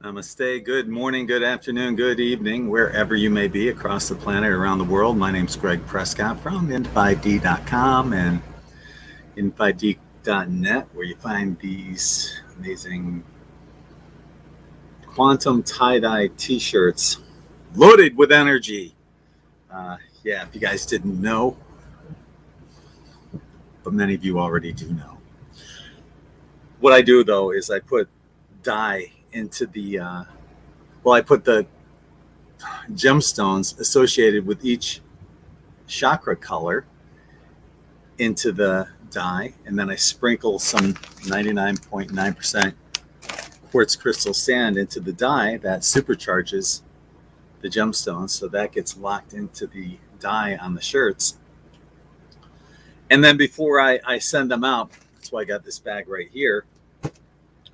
Namaste. Good morning, good afternoon, good evening, wherever you may be across the planet, around the world. My name's Gregg Prescott from In5D.com and In5D.net, where you find these amazing quantum tie-dye t-shirts loaded with energy. If you guys didn't know, but many of you already do know. What I do, though, is I put dye into I put the gemstones associated with each chakra color into the dye, and then I sprinkle some 99.9% quartz crystal sand into the dye that supercharges the gemstones, so that gets locked into the dye on the shirts. And then before I send them out, that's why I got this bag right here,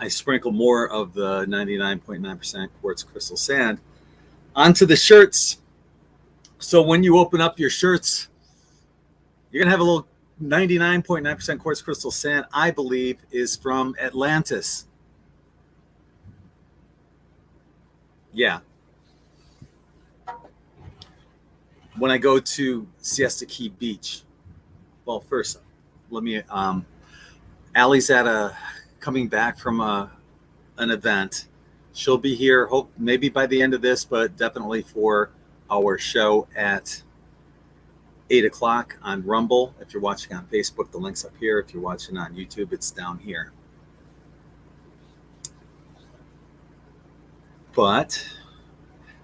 I sprinkle more of the 99.9% quartz crystal sand onto the shirts. So when you open up your shirts, you're going to have a little 99.9% quartz crystal sand, I believe, is from Atlantis. Yeah. When I go to Siesta Key Beach, well, first, let me, Allie's coming back from an event. She'll be here, hope maybe by the end of this, but definitely for our show at 8 o'clock on Rumble. If you're watching on Facebook, the link's up here. If you're watching on YouTube, it's down here. But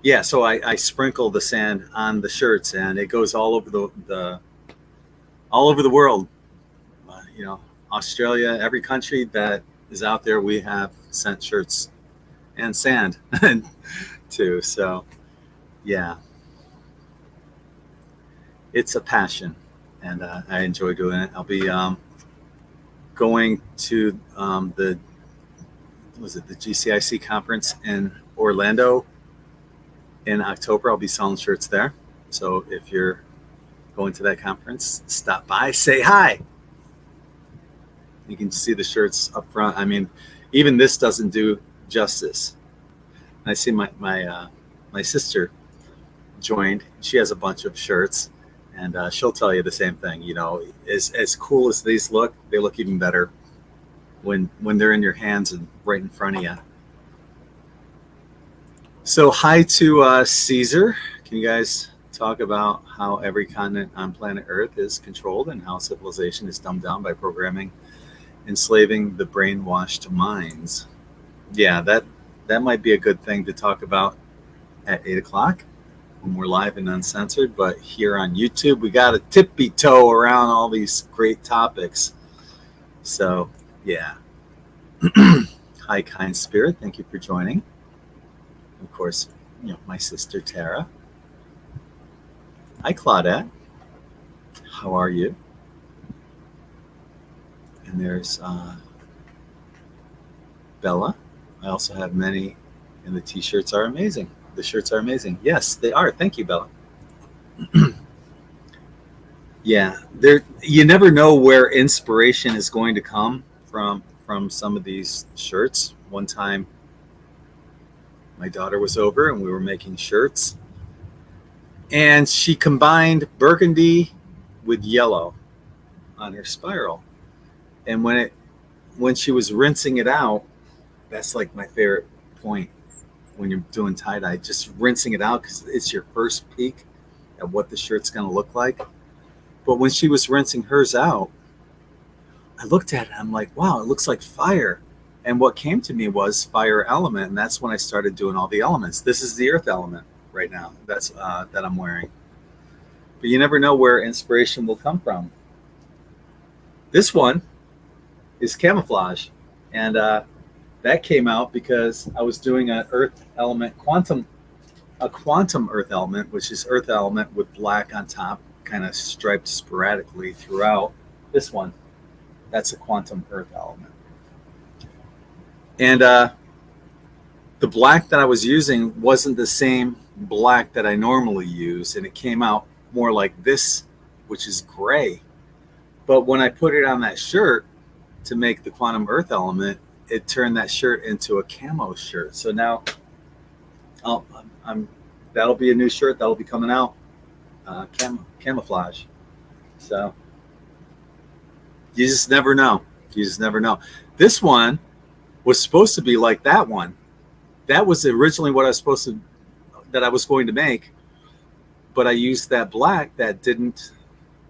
yeah, so I sprinkle the sand on the shirts, and it goes all over all over the world. Australia, every country that is out there, we have sent shirts and sand too. So yeah, it's a passion, and I enjoy doing it. I'll be going to the GCIC conference in Orlando in October. I'll be selling shirts there. So if you're going to that conference, stop by, say hi. You can see the shirts up front. I mean, even this doesn't do justice. I see my sister joined. She has a bunch of shirts, and she'll tell you the same thing. As cool as these look, they look even better when they're in your hands and right in front of you. So hi to Caesar. Can you guys talk about how every continent on planet Earth is controlled and how civilization is dumbed down by programming, enslaving the brainwashed minds? Yeah, that might be a good thing to talk about at 8 o'clock when we're live and uncensored. But here on YouTube, we got to tippy-toe around all these great topics. So yeah. Hi, kind spirit. Thank you for joining. Of course, my sister Tara. Hi, Claudette. How are you? And there's Bella. I also have many, and the t-shirts are amazing. The shirts are amazing. Yes, they are. Thank you, Bella. Yeah, you never know where inspiration is going to come from some of these shirts. One time, my daughter was over and we were making shirts, and she combined burgundy with yellow on her spiral. And when she was rinsing it out, that's like my favorite point when you're doing tie-dye, just rinsing it out, because it's your first peek at what the shirt's going to look like. But when she was rinsing hers out, I looked at it, I'm like, wow, it looks like fire. And what came to me was fire element, and that's when I started doing all the elements. This is the earth element right now that I'm wearing. But you never know where inspiration will come from. This one is camouflage, and that came out because I was doing an earth element, a quantum earth element, which is earth element with black on top, kind of striped sporadically throughout. This one, that's a quantum earth element. And the black that I was using wasn't the same black that I normally use, and it came out more like this, which is gray. But when I put it on that shirt to make the quantum earth element, it turned that shirt into a camo shirt. So now I'll, I'm that'll be a new shirt that'll be coming out, camouflage. So you just never know. You just never know. This one was supposed to be like that one. That was originally what I was supposed to that I was going to make, but I used that black that didn't.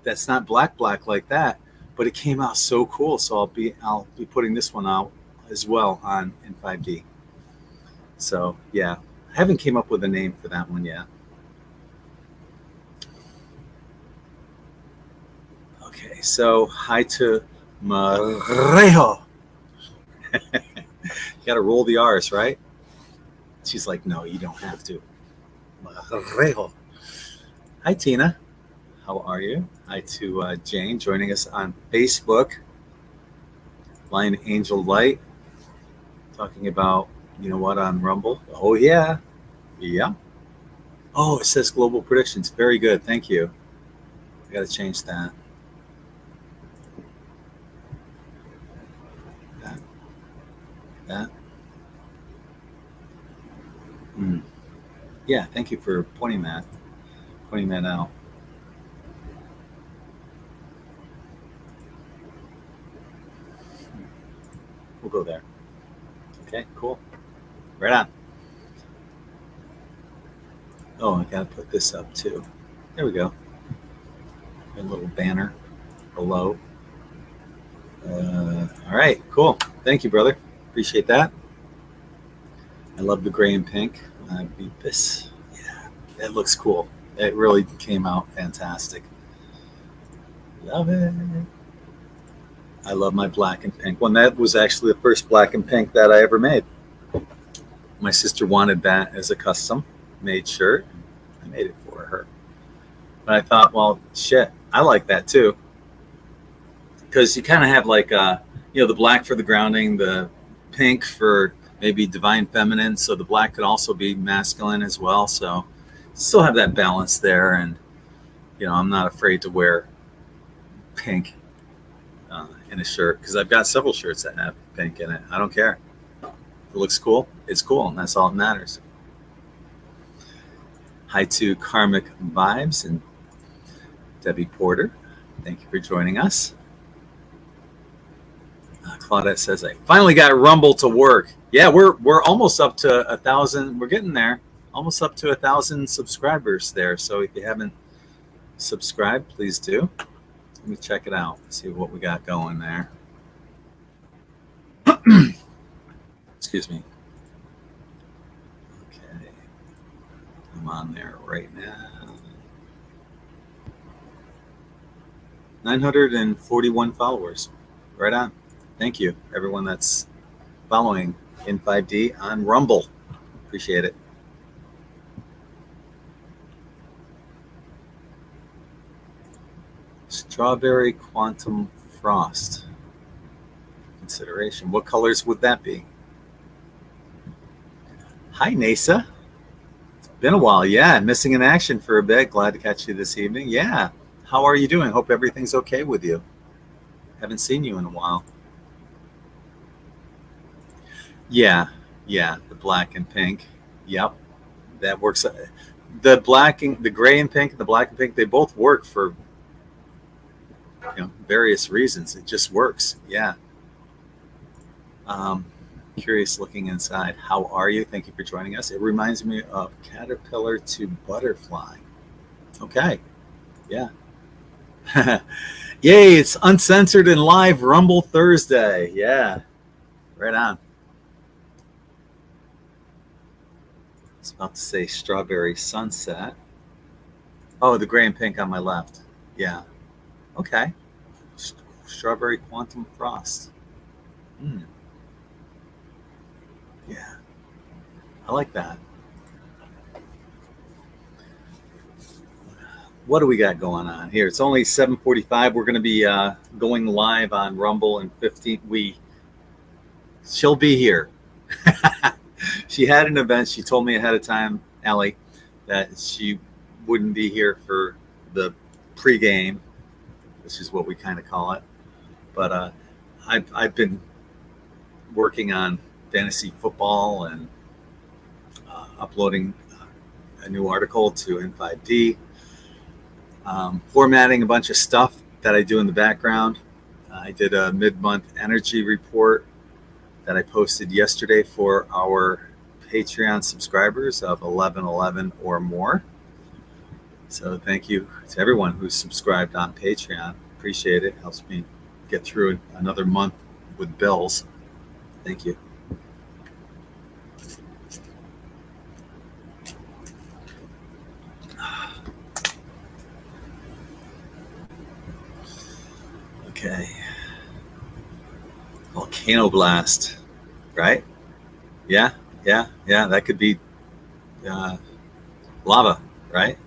That's not black like that, but it came out so cool. So I'll be putting this one out as well on In5D. So yeah, I haven't came up with a name for that one yet. Okay, so hi to Marejo. You got to roll the R's, right? She's like, no, you don't have to. Marejo. Hi, Tina. How are you? Hi to Jane joining us on Facebook. Lion Angel Light talking about, you know what, on Rumble. Oh, yeah. Yeah. Oh, it says global predictions. Very good. Thank you. I got to change that. That. Mm. Yeah, thank you for pointing that out. We'll go there. Okay, cool. Right on. Oh, I gotta put this up too. There we go. A little banner below. All right, cool. Thank you, brother. Appreciate that. I love the gray and pink. Beat this. Yeah, it looks cool. It really came out fantastic. Love it. I love my black and pink one. That was actually the first black and pink that I ever made. My sister wanted that as a custom made shirt. I made it for her. But I thought, well, shit, I like that too. Because you kind of have like, the black for the grounding, the pink for maybe divine feminine. So the black could also be masculine as well. So still have that balance there. And, I'm not afraid to wear pink in a shirt because I've got several shirts that have pink in it. I don't care. It looks cool. It's cool. And that's all that matters. Hi to Karmic Vibes and Debbie Porter. Thank you for joining us. Claudette says, I finally got Rumble to work. Yeah, we're almost up to 1,000. We're getting there. Almost up to 1,000 subscribers there. So if you haven't subscribed, please do. Let me check it out. See what we got going there. Excuse me. Okay. I'm on there right now. 941 followers. Right on. Thank you, everyone that's following In5D on Rumble. Appreciate it. Strawberry Quantum Frost. Consideration. What colors would that be? Hi, NASA. It's been a while. Yeah, missing in action for a bit. Glad to catch you this evening. Yeah. How are you doing? Hope everything's okay with you. Haven't seen you in a while. Yeah, the black and pink. Yep, that works. The black and the gray and pink, and the black and pink, they both work for various reasons. It just works. Yeah. Curious looking inside. How are you? Thank you for joining us. It reminds me of caterpillar to butterfly. Okay. Yeah. Yay! It's uncensored and live Rumble Thursday. Yeah. Right on. I was about to say strawberry sunset. Oh, the gray and pink on my left. Yeah. Okay. Strawberry quantum frost. Yeah. I like that. What do we got going on here? It's only 7:45. We're going to be going live on Rumble in 15. She'll be here. She had an event. She told me ahead of time, Allie, that she wouldn't be here for the pregame, which is what we kind of call it. But I've been working on fantasy football and uploading a new article to In5D, formatting a bunch of stuff that I do in the background. I did a mid-month energy report that I posted yesterday for our Patreon subscribers of 1111 or more. So thank you to everyone who's subscribed on Patreon. Appreciate it. Helps me get through another month with bills. Thank you. Okay. Volcano blast, right? Yeah. That could be lava, right?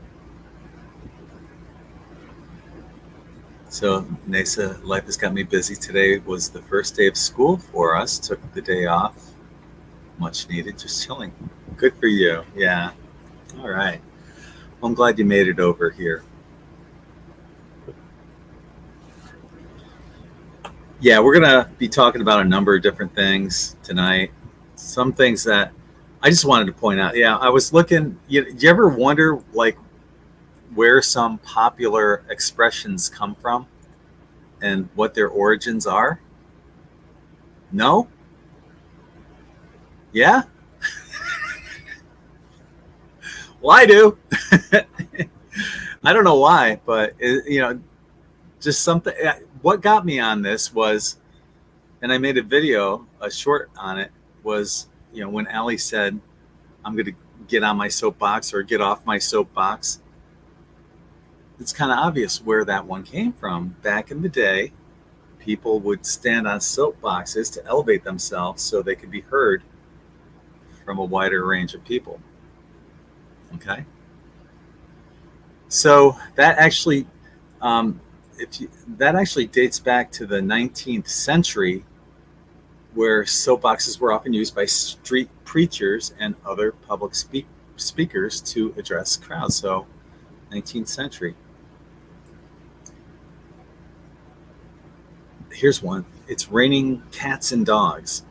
So NASA life has got me busy. Today was the first day of school for us. Took the day off. Much needed. Just chilling. Good for you. Yeah. All right. Well, I'm glad you made it over here. Yeah, we're going to be talking about a number of different things tonight. Some things that I just wanted to point out. Yeah, I was looking. Do you ever wonder, like, where some popular expressions come from and what their origins are? No? Yeah? Well, I do. I don't know why, but, just something. What got me on this was, and I made a video, a short on it, was, when Allie said, I'm going to get on my soapbox or get off my soapbox. It's kind of obvious where that one came from. Back in the day, people would stand on soapboxes to elevate themselves so they could be heard from a wider range of people. Okay? So that actually, that actually dates back to the 19th century, where soapboxes were often used by street preachers and other public speakers to address crowds. So 19th century. Here's one. It's raining cats and dogs.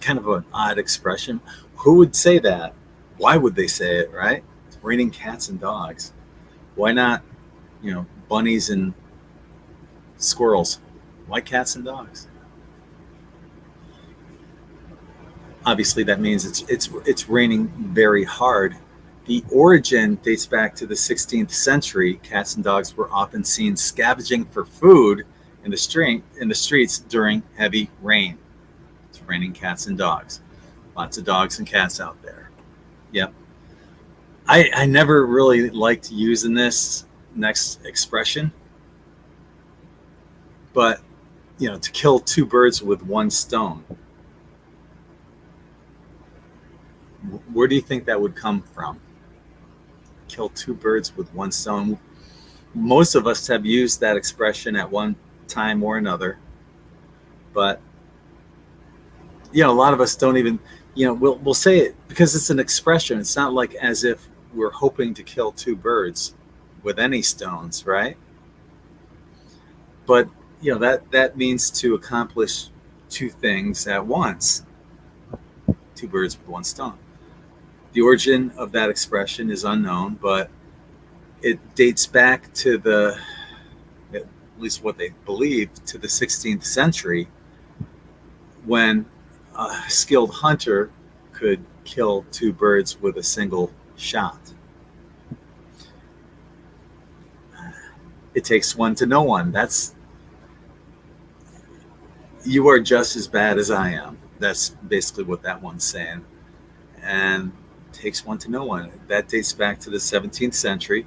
Kind of an odd expression. Who would say that? Why would they say it, right? It's raining cats and dogs. Why not, bunnies and squirrels? Why cats and dogs? Obviously, that means it's raining very hard. The origin dates back to the 16th century. Cats and dogs were often seen scavenging for food in the streets during heavy rain. It's raining cats and dogs. Lots of dogs and cats out there. Yep. I never really liked using this next expression, but to kill two birds with one stone. Where do you think that would come from? Kill two birds with one stone. Most of us have used that expression at one time or another, but a lot of us don't even, we'll say it because it's an expression. It's not like as if we're hoping to kill two birds with any stones, right? But that means to accomplish two things at once. Two birds with one stone. The origin of that expression is unknown, but it dates back to at least what they believe, to the 16th century, when a skilled hunter could kill two birds with a single shot. It takes one to know one. You are just as bad as I am. That's basically what that one's saying. And it takes one to know one. That dates back to the 17th century.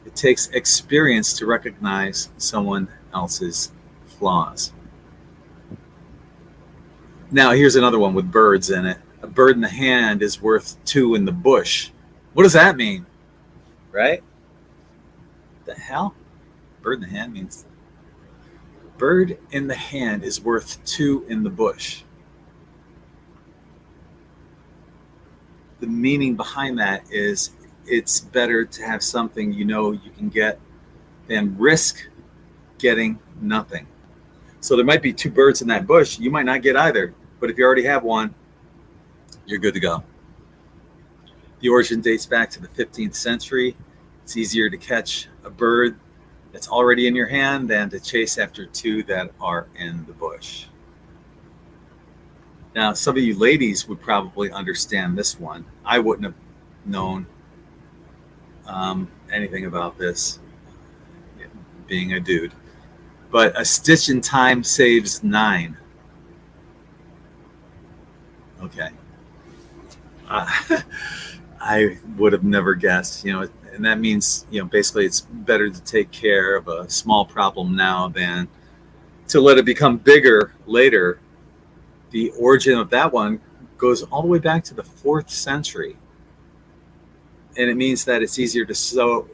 It takes experience to recognize someone else's flaws. Now, here's another one with birds in it. A bird in the hand is worth two in the bush. What does that mean? Right? The hell? Bird in the hand means bird in the hand is worth two in the bush. The meaning behind that is it's better to have something you can get than risk getting nothing. So there might be two birds in that bush. You might not get either. But if you already have one, you're good to go. The origin dates back to the 15th century. It's easier to catch a bird that's already in your hand than to chase after two that are in the bush. Now, some of you ladies would probably understand this one. I wouldn't have known anything about this, being a dude. But a stitch in time saves 9. Okay. I would have never guessed, and that means, basically it's better to take care of a small problem now than to let it become bigger later. The origin of that one goes all the way back to the 4th century. And it means that it's easier to sew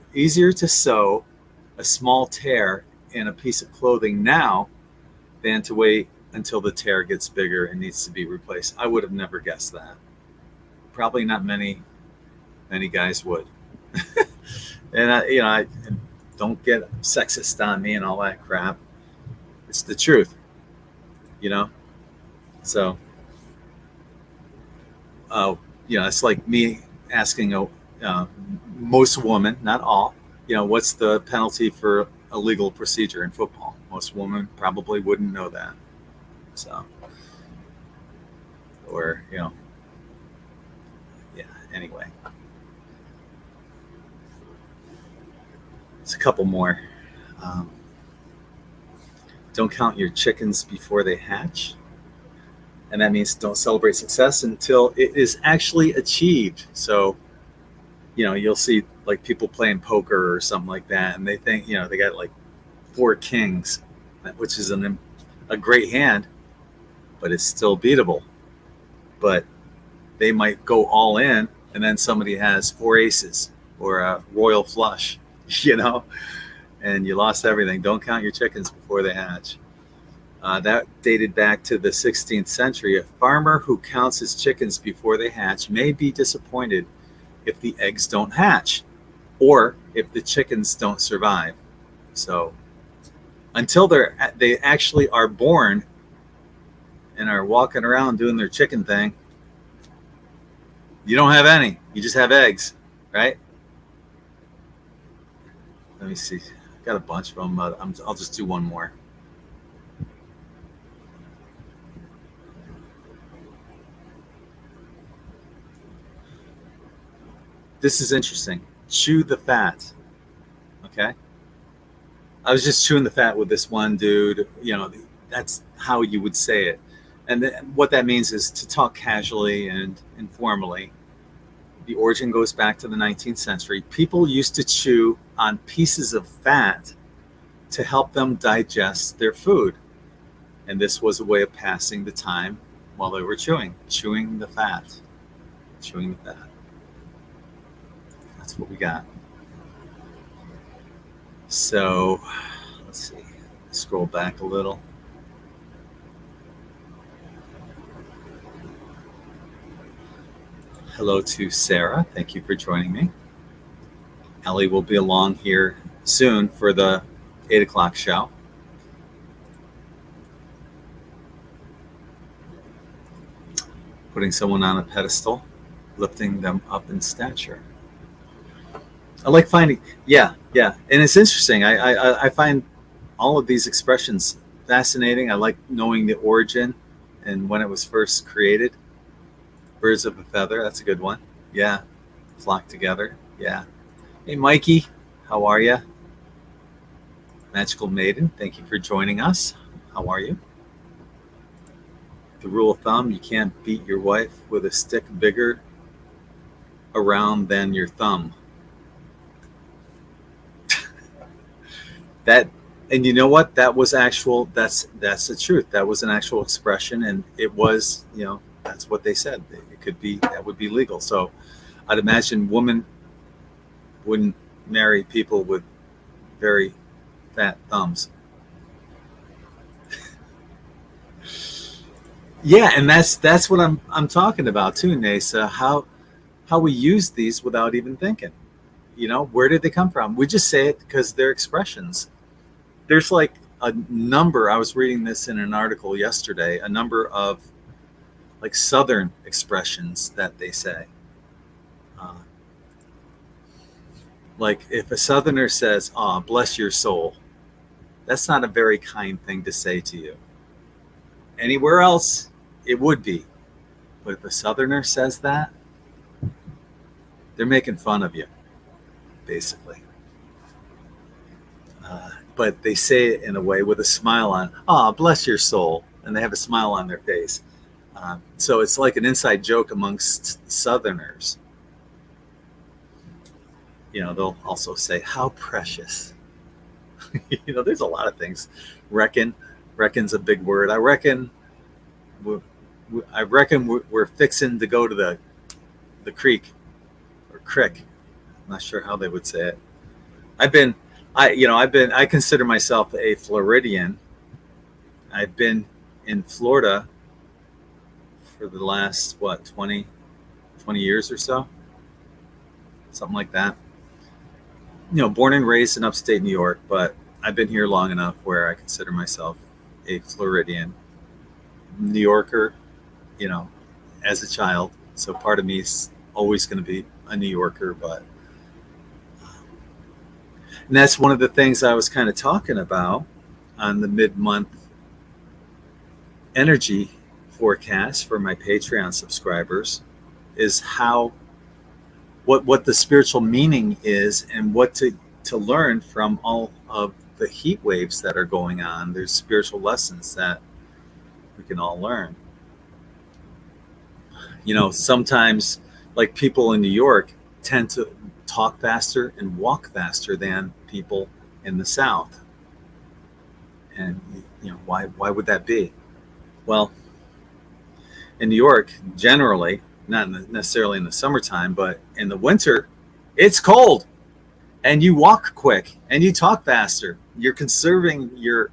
a small tear in a piece of clothing now than to wait until the tear gets bigger and needs to be replaced. I would have never guessed that. Probably not many guys would. And I don't get sexist on me and all that crap. It's the truth, So, it's like me asking most women, not all, what's the penalty for a legal procedure in football? Most women probably wouldn't know that. So, or, anyway. There's a couple more. Don't count your chickens before they hatch. And that means don't celebrate success until it is actually achieved. So, you'll see like people playing poker or something like that, and they think, they got like 4 kings, which is a great hand, but it's still beatable. But they might go all in, and then somebody has 4 aces or a royal flush, and you lost everything. Don't count your chickens before they hatch. That dated back to the 16th century. A farmer who counts his chickens before they hatch may be disappointed if the eggs don't hatch or if the chickens don't survive. So until they actually are born and are walking around doing their chicken thing, you don't have any. You just have eggs, right? Let me see. I've got a bunch of them. I'll just do one more. This is interesting. Chew the fat. Okay. I was just chewing the fat with this one dude. That's how you would say it. And what that means is to talk casually and informally. The origin goes back to the 19th century. People used to chew on pieces of fat to help them digest their food. And this was a way of passing the time while they were chewing the fat. Chewing the fat. That's what we got. So, let's see. Scroll back a little. Hello to Sarah. Thank you for joining me. Ellie will be along here soon for the 8 o'clock show. Putting someone on a pedestal, lifting them up in stature. I like finding, yeah. And it's interesting. I find all of these expressions fascinating. I like knowing the origin and when it was first created. Birds of a feather, that's a good one. Yeah. Flock together. Yeah. Hey, Mikey, how are you? Magical Maiden, thank you for joining us. How are you? The rule of thumb, you can't beat your wife with a stick bigger around than your thumb. And you know what? That was actual, that's the truth. That was an actual expression, and it was, that's what they said. It could be, that would be legal. So I'd imagine women wouldn't marry people with very fat thumbs. Yeah, and that's what I'm talking about too, Nasa. How we use these without even thinking. Where did they come from? We just say it because they're expressions. There's like a number. I was reading this in an article yesterday. A number of like Southern expressions that they say. Uh, like if a Southerner says, "Oh, bless your soul," that's not a very kind thing to say to you. Anywhere else, it would be. But if a Southerner says that, they're making fun of you, basically. But they say it in a way with a smile on, "Oh, bless your soul," and they have a smile on their face. So it's like an inside joke amongst Southerners. They'll also say, "How precious." There's a lot of things. Reckon's a big word. I reckon we're fixing to go to the creek or crick. I'm not sure how they would say it. I've been, I consider myself a Floridian. I've been in Florida for the last, 20 years or so, something like that. Born and raised in upstate New York, but I've been here long enough where I consider myself a Floridian. New Yorker, as a child. So part of me is always going to be a New Yorker, but and that's one of the things I was kind of talking about on the mid-month energy forecast for my Patreon subscribers is what the spiritual meaning is and what to learn from all of the heat waves that are going on. There's spiritual lessons that we can all learn. Sometimes, like, people in New York tend to talk faster and walk faster than people in the South. And why would that be? Well, in New York, generally, not necessarily in the summertime, but in the winter, it's cold, and you walk quick and you talk faster. You're conserving your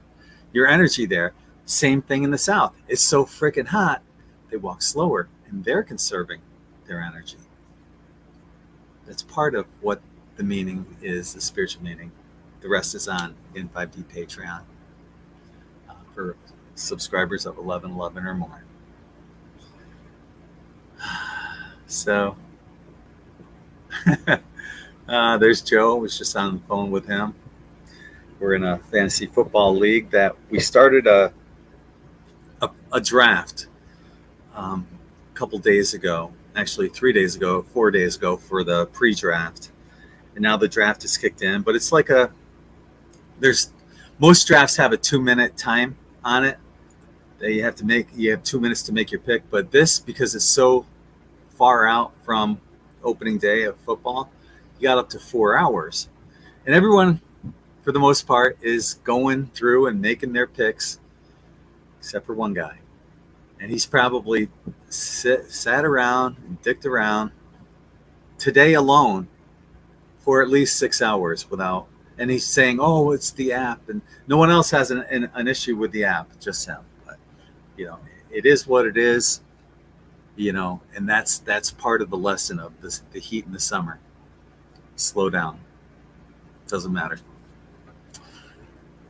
energy there. Same thing in the South. It's so freaking hot, they walk slower, and they're conserving their energy. That's part of what the meaning is, the spiritual meaning. The rest is on In5D Patreon for subscribers of 1111 or more. So there's Joe. I was just on the phone with him. We're in a fantasy football league that we started a draft a couple days ago, actually 3 days ago, 4 days ago, for the pre-draft, and now the draft is kicked in. But it's like most drafts have a 2-minute time on it that you have 2 minutes to make your pick. But this, because it's so far out from opening day of football, you got up to 4 hours, and everyone, for the most part, is going through and making their picks, except for one guy. And he's probably sat around and dicked around today alone for at least 6 hours without. And he's saying, "Oh, it's the app," and no one else has an issue with the app, just him. But it is what it is. And that's part of the lesson of the heat in the summer. Slow down. Doesn't matter.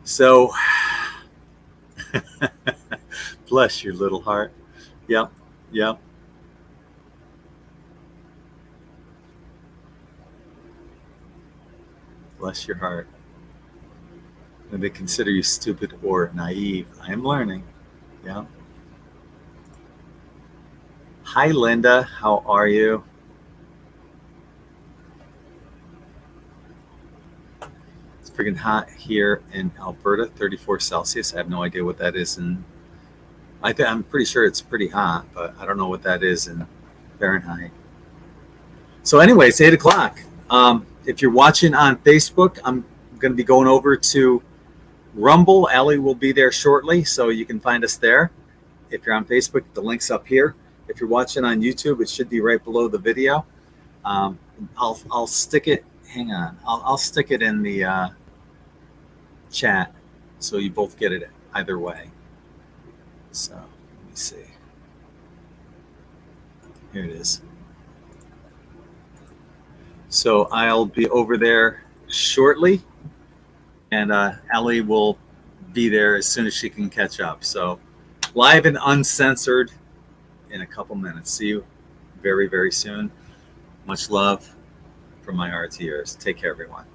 So. Bless your little heart. Yep. Bless your heart. When they consider you stupid or naive, I am learning. Yeah. Hi, Linda. How are you? It's freaking hot here in Alberta, 34 Celsius. I have no idea what that is in. I'm pretty sure it's pretty hot, but I don't know what that is in Fahrenheit. So anyway, it's 8 o'clock. If you're watching on Facebook, I'm going to be going over to Rumble. Allie will be there shortly, so you can find us there. If you're on Facebook, the link's up here. If you're watching on YouTube, it should be right below the video. I'll stick it. Hang on. I'll stick it in the chat so you both get it either way. So let me see. Here it is. So I'll be over there shortly, and Allie will be there as soon as she can catch up. So live and uncensored in a couple minutes. See you very, very soon. Much love from my heart to yours. Take care, everyone.